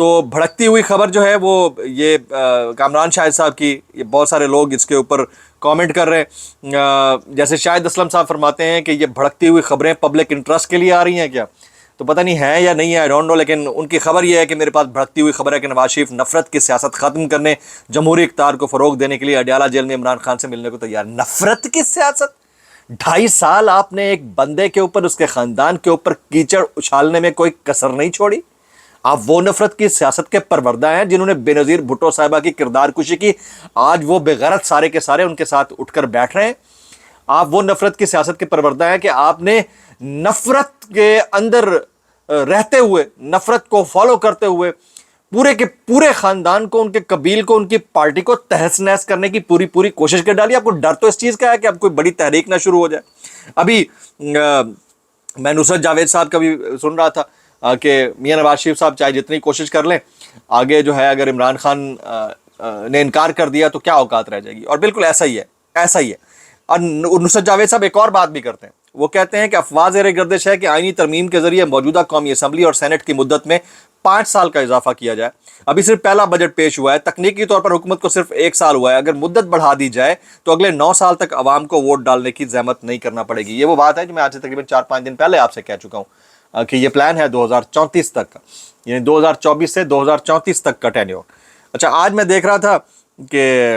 تو بھڑکتی ہوئی خبر جو ہے وہ یہ کامران شاہد صاحب کی، یہ بہت سارے لوگ اس کے اوپر کامنٹ کر رہے ہیں، جیسے شاہد اسلم صاحب فرماتے ہیں کہ یہ بھڑکتی ہوئی خبریں پبلک انٹرسٹ کے لیے آ رہی ہیں کیا؟ تو پتہ نہیں ہے یا نہیں ہے، آئی ڈونٹ نو، لیکن ان کی خبر یہ ہے کہ میرے پاس بھڑکتی ہوئی خبر ہے کہ نواز شریف نفرت کی سیاست ختم کرنے، جمہوری اقتدار کو فروغ دینے کے لیے اڈیالہ جیل میں عمران خان سے ملنے کو تیار۔ نفرت کی سیاست! 2.5 سال آپ نے ایک بندے کے اوپر، اس کے خاندان کے اوپر کیچڑ اچھالنے میں کوئی کسر نہیں چھوڑی۔ آپ وہ نفرت کی سیاست کے پروردہ ہیں جنہوں نے بے نظیر بھٹو صاحبہ کی کردار کشی کی، آج وہ بے غیرت سارے کے سارے ان کے ساتھ اٹھ کر بیٹھ رہے ہیں۔ آپ وہ نفرت کی سیاست کے پروردہ ہیں کہ آپ نے نفرت کے اندر رہتے ہوئے، نفرت کو فالو کرتے ہوئے پورے کے پورے خاندان کو، ان کے قبیل کو، ان کی پارٹی کو تہس نہس کرنے کی پوری کوشش کر ڈالی۔ آپ کو ڈر تو اس چیز کا ہے کہ اب کوئی بڑی تحریک نہ شروع ہو جائے۔ ابھی میں نصرت جاوید صاحب کا بھی سن رہا تھا کہ میاں نواز شریف صاحب چاہے جتنی کوشش کر لیں، آگے جو ہے اگر عمران خان نے انکار کر دیا تو کیا اوقات رہ جائے گی، اور بالکل ایسا ہی ہے، ایسا ہی ہے۔ اور نصرت جاوید صاحب ایک اور بات بھی کرتے ہیں، وہ کہتے ہیں کہ افواہ زیر گردش ہے کہ آئینی ترمیم کے ذریعے موجودہ قومی اسمبلی اور سینٹ کی مدت میں 5 سال کا اضافہ کیا جائے۔ ابھی صرف پہلا بجٹ پیش ہوا ہے، تکنیکی طور پر حکومت کو صرف 1 سال ہوا ہے، اگر مدت بڑھا دی جائے تو اگلے 9 سال تک عوام کو ووٹ ڈالنے کی زحمت نہیں کرنا پڑے گی۔ یہ وہ بات ہے جو میں آج سے تقریباً 4-5 دن پہلے آپ سے کہہ چکا ہوں کہ یہ پلان ہے 2034 تک کا، یعنی 2024 سے 2034 تک کا ٹینیور۔ اچھا، آج میں دیکھ رہا تھا کہ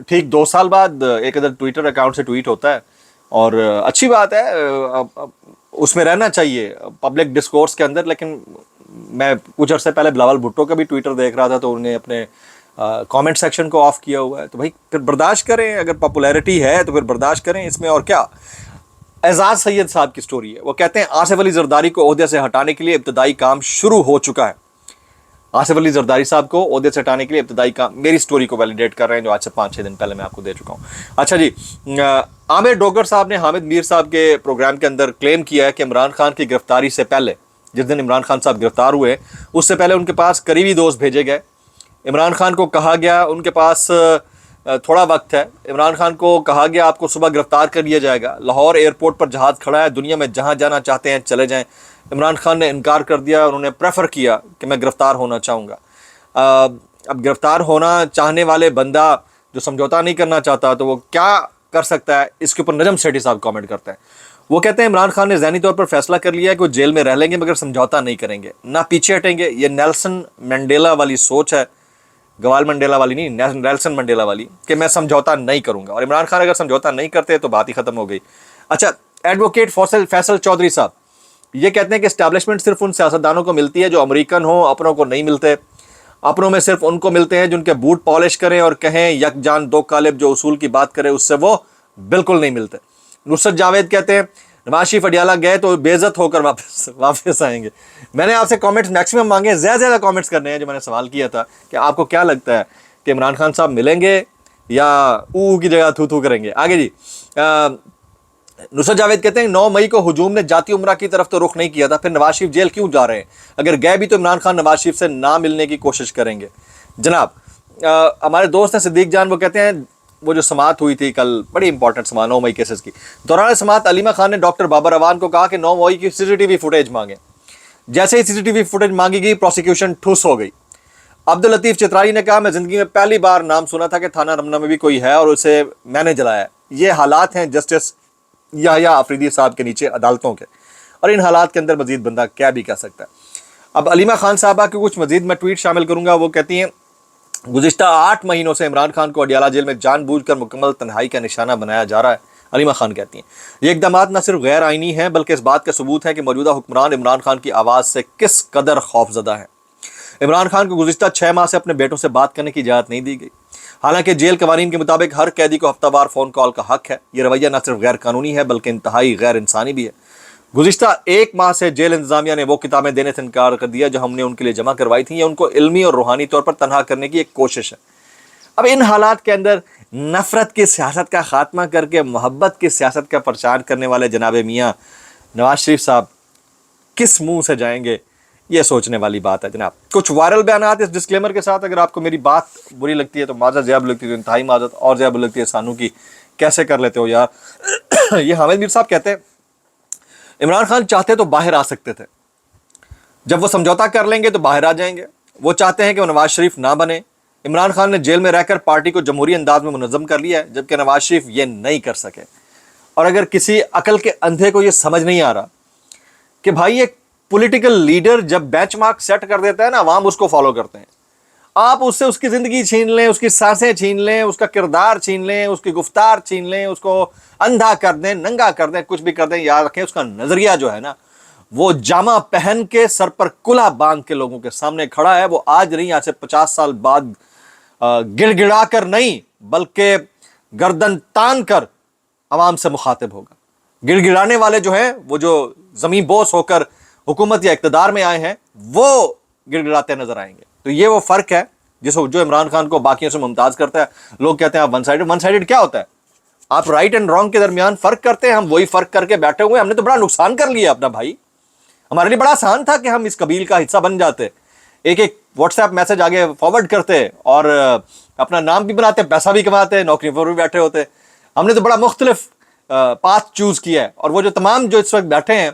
ٹھیک 2 سال بعد ایک ادھر ٹویٹر اکاؤنٹ سے ٹویٹ ہوتا ہے، اور اچھی بات ہے، اس میں رہنا چاہیے پبلک ڈسکورس کے اندر، لیکن میں کچھ عرصے پہلے بلاول بھٹو کا بھی ٹویٹر دیکھ رہا تھا تو انہوں نے اپنے کامنٹ سیکشن کو آف کیا ہوا ہے، تو بھائی پھر برداشت کریں، اگر پاپولیرٹی ہے تو پھر برداشت کریں، اس میں اور کیا۔ اعزاز سید صاحب کی سٹوری ہے، وہ کہتے ہیں آصف علی زرداری کو عہدے سے ہٹانے کے لیے ابتدائی کام شروع ہو چکا ہے۔ آصف علی زرداری صاحب کو عہدے سے ہٹانے کے لیے ابتدائی کام، میری سٹوری کو ویلیڈیٹ کر رہے ہیں جو آج سے 5-6 دن پہلے میں آپ کو دے چکا ہوں۔ اچھا جی، عامر ڈوگر صاحب نے حامد میر صاحب کے پروگرام کے اندر کلیم کیا ہے کہ عمران خان کی گرفتاری سے پہلے، جس دن عمران خان صاحب گرفتار ہوئے اس سے پہلے ان کے پاس قریبی دوست بھیجے گئے، عمران خان کو کہا گیا ان کے پاس تھوڑا وقت ہے، عمران خان کو کہا گیا آپ کو صبح گرفتار کر لیا جائے گا، لاہور ایئرپورٹ پر جہاز کھڑا ہے، دنیا میں جہاں جانا چاہتے ہیں چلے جائیں۔ عمران خان نے انکار کر دیا، انہوں نے پریفر کیا کہ میں گرفتار ہونا چاہوں گا۔ اب گرفتار ہونا چاہنے والے بندہ جو سمجھوتا نہیں کرنا چاہتا تو وہ کیا کر سکتا ہے؟ اس کے اوپر نجم سیٹھی صاحب کامنٹ کرتے ہیں، وہ کہتے ہیں عمران خان نے ذہنی طور پر فیصلہ کر لیا ہے کہ وہ جیل میں رہ لیں گے مگر سمجھوتا نہیں کریں گے، نہ پیچھے ہٹیں گے۔ یہ نیلسن منڈیلا والی سوچ ہے، گوال منڈیلا والی نہیں، نیلسن منڈیلا والی، کہ میں سمجھوتا نہیں کروں گا، اور عمران خان اگر سمجھوتا نہیں کرتے تو بات ہی ختم ہو گئی۔ اچھا، ایڈوکیٹ فیصل چودھری صاحب یہ کہتے ہیں کہ اسٹیبلشمنٹ صرف ان سیاستدانوں کو ملتی ہے جو امریکن ہوں، اپنوں کو نہیں ملتے، اپنوں میں صرف ان کو ملتے ہیں جن کے بوٹ پالش کریں اور کہیں یک جان دو قالب، جو اصول کی بات کرے اس سے وہ بالکل نہیں ملتے۔ نصرت جاوید کہتے ہیں نواز شریف اڈیالہ گئے تو بے عزت ہو کر واپس آئیں گے۔ میں نے آپ سے کامنٹس میکسیمم مانگے، زیادہ کامنٹس کرنے ہیں جو میں نے سوال کیا تھا کہ آپ کو کیا لگتا ہے کہ عمران خان صاحب ملیں گے یا او کی جگہ تھو کریں گے۔ آگے جی، نصرت جاوید کہتے ہیں 9 مئی کو ہجوم نے جاتی عمرہ کی طرف تو رخ نہیں کیا تھا، پھر نواز شریف جیل کیوں جا رہے ہیں؟ اگر گئے بھی تو عمران خان نواز شریف سے نہ ملنے کی کوشش کریں گے۔ جناب ہمارے دوست ہیں صدیق جان، وہ کہتے ہیں وہ جو سماعت ہوئی تھی کل، بڑی امپورٹنٹ سماعت 9 مئی کیسز کی، دوران سماعت علیمہ خان نے ڈاکٹر بابر اعوان کو کہا کہ 9 مئی کی CCTV فوٹیج مانگیں۔ جیسے ہی CCTV فوٹیج مانگی گئی پروسیکیوشن ٹھوس ہو گئی۔ عبداللطیف چترالی نے کہا میں زندگی میں پہلی بار نام سنا تھا کہ تھانہ رمنا میں بھی کوئی ہے اور اسے میں نے جلایا ہے۔ یہ حالات ہیں جسٹس یحییٰ آفریدی صاحب کے نیچے عدالتوں کے، اور ان حالات کے اندر مزید بندہ کیا بھی کہہ سکتا ہے۔ اب علیمہ خان صاحبہ کی کچھ مزید میں ٹویٹ شامل کروں گا، وہ کہتی ہیں گزشتہ 8 مہینوں سے عمران خان کو اڈیالہ جیل میں جان بوجھ کر مکمل تنہائی کا نشانہ بنایا جا رہا ہے۔ علیمہ خان کہتی ہیں یہ اقدامات نہ صرف غیر آئینی ہیں بلکہ اس بات کا ثبوت ہے کہ موجودہ حکمران عمران خان کی آواز سے کس قدر خوفزدہ ہیں۔ عمران خان کو گزشتہ 6 ماہ سے اپنے بیٹوں سے بات کرنے کی اجازت نہیں دی گئی، حالانکہ جیل قوانین کے مطابق ہر قیدی کو ہفتہ وار فون کال کا حق ہے۔ یہ رویہ نہ صرف غیر قانونی ہے بلکہ انتہائی غیر انسانی بھی ہے۔ گزشتہ 1 ماہ سے جیل انتظامیہ نے وہ کتابیں دینے سے انکار کر دیا جو ہم نے ان کے لیے جمع کروائی تھیں، یہ ان کو علمی اور روحانی طور پر تنہا کرنے کی ایک کوشش ہے۔ اب ان حالات کے اندر نفرت کی سیاست کا خاتمہ کر کے محبت کی سیاست کا پرچار کرنے والے جناب میاں نواز شریف صاحب کس منہ سے جائیں گے، یہ سوچنے والی بات ہے جناب۔ کچھ وائرل بیانات اس ڈسکلیمر کے ساتھ، اگر آپ کو میری بات بری لگتی ہے تو معذرت، زیادہ لگتی ہے تو انتہائی معذرت، اور زیادہ لگتی ہے سانو کی کیسے کر لیتے ہو یار۔ یہ حامد میر صاحب کہتے ہیں عمران خان چاہتے تو باہر آ سکتے تھے، جب وہ سمجھوتا کر لیں گے تو باہر آ جائیں گے، وہ چاہتے ہیں کہ وہ نواز شریف نہ بنے. عمران خان نے جیل میں رہ کر پارٹی کو جمہوری انداز میں منظم کر لیا ہے، جبکہ نواز شریف یہ نہیں کر سکے. اور اگر کسی عقل کے اندھے کو یہ سمجھ نہیں آ رہا کہ بھائی ایک پولیٹیکل لیڈر جب بینچ مارک سیٹ کر دیتا ہے نا، عوام اس کو فالو کرتے ہیں. آپ اس سے اس کی زندگی چھین لیں، اس کی سانسیں چھین لیں، اس کا کردار چھین لیں، اس کی گفتار چھین لیں، اس کو اندھا کر دیں، ننگا کر دیں، کچھ بھی کر دیں، یاد رکھیں اس کا نظریہ جو ہے نا، وہ جامہ پہن کے سر پر کلہ باندھ کے لوگوں کے سامنے کھڑا ہے. وہ آج نہیں، آج سے 50 سال بعد گڑ گڑا کر نہیں بلکہ گردن تان کر عوام سے مخاطب ہوگا. گڑ گڑانے والے جو ہیں، وہ جو زمین بوس ہو کر حکومت یا اقتدار میں آئے ہیں، وہ گڑ گڑاتے نظر آئیں گے. تو یہ وہ فرق ہے جو عمران خان کو باقیوں سے ممتاز کرتا ہے. لوگ کہتے ہیں آپ ون سائیڈڈ کیا ہوتا ہے؟ آپ رائٹ اینڈ رانگ کے درمیان فرق کرتے ہیں. ہم وہی فرق کر کے بیٹھے ہوئے، ہم نے تو بڑا نقصان کر لیا اپنا بھائی. ہمارے لیے بڑا آسان تھا کہ ہم اس قبیل کا حصہ بن جاتے، ایک ایک واٹس ایپ میسج آگے فارورڈ کرتے اور اپنا نام بھی بناتے، پیسہ بھی کماتے، نوکری پر بھی بیٹھے ہوتے. ہم نے تو بڑا مختلف پاتھ چوز کیا ہے. اور وہ جو تمام جو اس وقت بیٹھے ہیں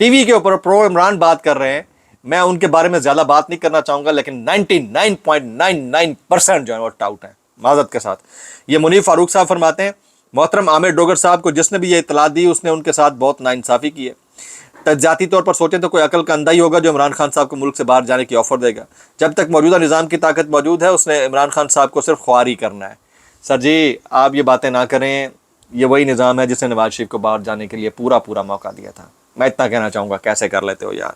ٹی وی کے اوپر پرو عمران بات کر رہے ہیں، میں ان کے بارے میں زیادہ بات نہیں کرنا چاہوں گا، لیکن 99.99% جو ہے وہ ٹاؤٹ ہیں معذرت کے ساتھ. یہ منیف فاروق صاحب فرماتے ہیں، محترم عامر ڈوگر صاحب کو جس نے بھی یہ اطلاع دی اس نے ان کے ساتھ بہت ناانصافی کی ہے. تجزیاتی طور پر سوچیں تو کوئی عقل کا اندھا ہی ہوگا جو عمران خان صاحب کو ملک سے باہر جانے کی آفر دے گا. جب تک موجودہ نظام کی طاقت موجود ہے اس نے عمران خان صاحب کو صرف خواری کرنا ہے. سر جی آپ یہ باتیں نہ کریں، یہ وہی نظام ہے جس نے نواز شریف کو باہر جانے کے لیے پورا موقع دیا تھا. میں اتنا کہنا چاہوں گا، کیسے کر لیتے ہو یار.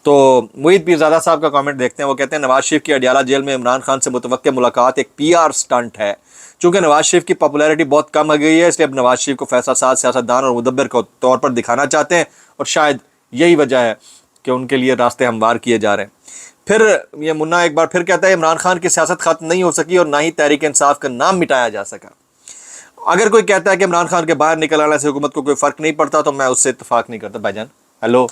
تو محیط پیرزادہ صاحب کا کامنٹ دیکھتے ہیں. وہ کہتے ہیں نواز شریف کی اڈیالہ جیل میں عمران خان سے متوقع ملاقات ایک پی آر سٹنٹ ہے. چونکہ نواز شریف کی پاپولیرٹی بہت کم ہو گئی ہے، اس لیے اب نواز شریف کو فیصلہ ساز، سیاستدان اور مدبر کے طور پر دکھانا چاہتے ہیں، اور شاید یہی وجہ ہے کہ ان کے لیے راستے ہموار کیے جا رہے ہیں. پھر یہ منا ایک بار پھر کہتا ہے عمران خان کی سیاست ختم نہیں ہو سکی اور نہ ہی تحریک انصاف کا نام مٹایا جا سکا. اگر کوئی کہتا ہے کہ عمران خان کے باہر نکل آنے سے حکومت کو کوئی فرق نہیں پڑتا تو میں اس سے اتفاق نہیں کرتا. بھائی جان ہیلو،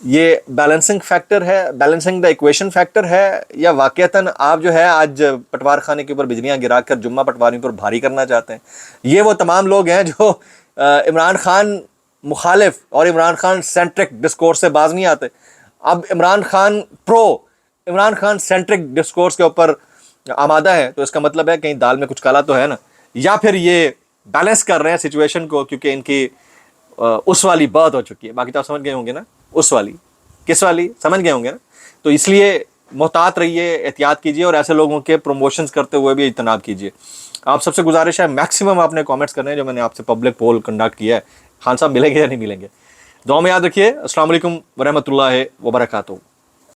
یہ بیلنسنگ فیکٹر ہے، بیلنسنگ دا ایکویشن فیکٹر ہے، یا واقعتاً آپ جو ہے آج پٹوار خانے کے اوپر بجلیاں گرا کر جمعہ پٹواریوں پر بھاری کرنا چاہتے ہیں؟ یہ وہ تمام لوگ ہیں جو عمران خان مخالف اور عمران خان سینٹرک ڈسکورس سے باز نہیں آتے. اب عمران خان سینٹرک ڈسکورس کے اوپر آمادہ ہے، تو اس کا مطلب ہے کہیں دال میں کچھ کالا تو ہے نا، یا پھر یہ بیلنس کر رہے ہیں سچویشن کو، کیونکہ ان کی اس والی بات ہو چکی ہے. باقی تو آپ سمجھ گئے ہوں گے نا، اس والی کس والی سمجھ گئے ہوں گے نا. تو اس لیے محتاط رہیے، احتیاط کیجیے، اور ایسے لوگوں کے پروموشنز کرتے ہوئے بھی اجتناب کیجیے. آپ سب سے گزارش ہے میکسیمم آپ نے کامنٹس کرنے ہیں جو میں نے آپ سے پبلک پول کنڈکٹ کیا ہے. خان صاحب ملیں گے یا نہیں ملیں گے؟ دعا میں یاد رکھیے. السلام علیکم ورحمۃ اللہ وبرکاتہ.